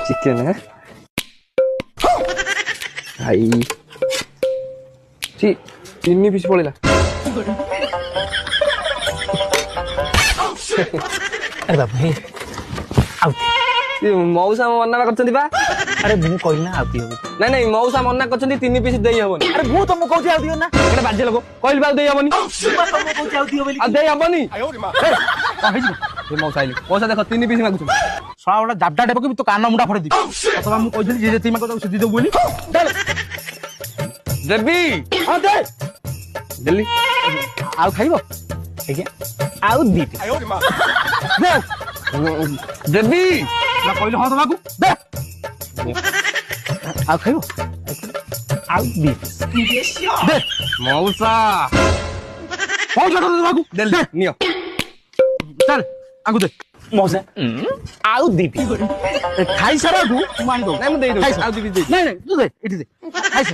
chicken है भाई ची तीन पीस पड़ेगा अरे बाबू मौसा मना कर अरे मु कहली ना आउती हो नहीं नहीं मौसा मना कर तीन पीस दे हबनी अरे मु तुमको कहती आउती हो ना एटा बाजे लोग कहली बाल दे हबनी तुमको कहती आउती हो बोली आ दे हबनी ए मौसा आइली मौसा देख तीन पीस मागुछ सळा ओडा जाबडा डेबो कि तो कान मुंडा फड़े दी अथवा मु कहली जे जे तीमा को सिद्धि दो बोली देबी हां दे जल्दी आउ खाइबो आज्ञा आउ दी दे देबी ना कहली हां तमाकू दे आउ खाइबो आउ दी दे मौसा मौसा तो तमाकू जल्दी नियो चल आगु दे मौसा आउ दी खाई सारा आगु मानी दो नहीं मैं दे दो नहीं नहीं तू दे इठी दे खाई